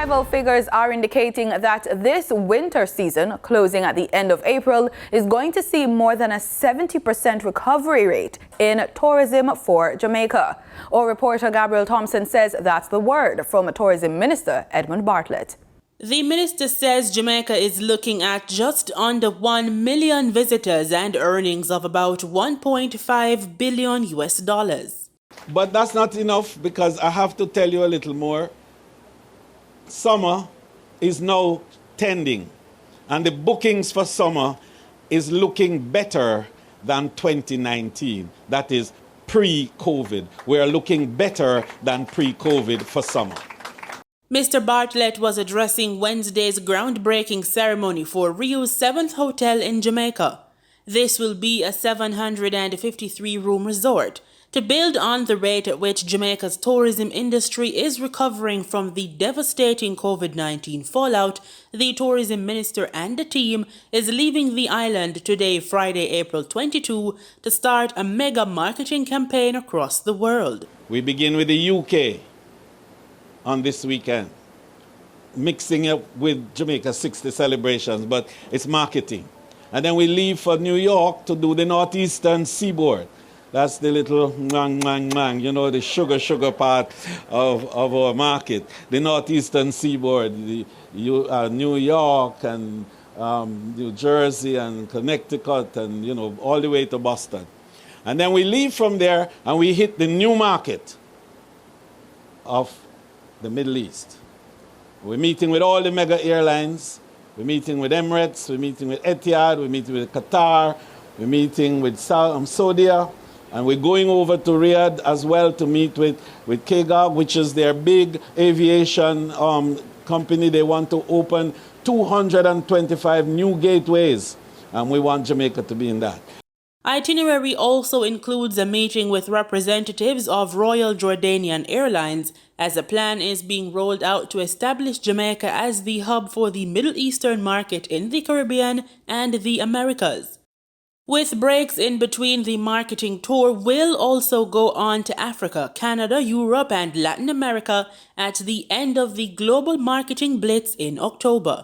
Arrival figures are indicating that this winter season, closing at the end of April, is going to see more than a 70% recovery rate in tourism for Jamaica. Our reporter Gabrielle Thompson says that's the word from Tourism Minister Edmund Bartlett. The minister says Jamaica is looking at just under 1 million visitors and earnings of about $1.5 billion. But that's not enough, because I have to tell you a little more. Summer is now tending, and the bookings for summer is looking better than 2019. That is pre-COVID. We are looking better than pre-COVID for summer. Mr. Bartlett was addressing Wednesday's groundbreaking ceremony for Rio's 7th hotel in Jamaica. This will be a 753-room resort to build on the rate at which Jamaica's tourism industry is recovering from the devastating COVID-19 fallout. The tourism minister and the team is leaving the island today, Friday, April 22, to start a mega marketing campaign across the world. We begin with the UK on this weekend, mixing up with Jamaica's 60 celebrations, but it's marketing. And then we leave for New York to do the northeastern seaboard. That's the little the sugar part of our market. The northeastern seaboard, New York and New Jersey and Connecticut and, all the way to Boston. And then we leave from there and we hit the new market of the Middle East. We're meeting with all the mega airlines. We're meeting with Emirates. We're meeting with Etihad. We're meeting with Qatar. We're meeting with Saudi. And we're going over to Riyadh as well to meet with KGAG, which is their big aviation company. They want to open 225 new gateways, and we want Jamaica to be in that. Itinerary also includes a meeting with representatives of Royal Jordanian Airlines, as a plan is being rolled out to establish Jamaica as the hub for the Middle Eastern market in the Caribbean and the Americas. With breaks in between, the marketing tour will also go on to Africa, Canada, Europe, and Latin America at the end of the Global Marketing Blitz in October.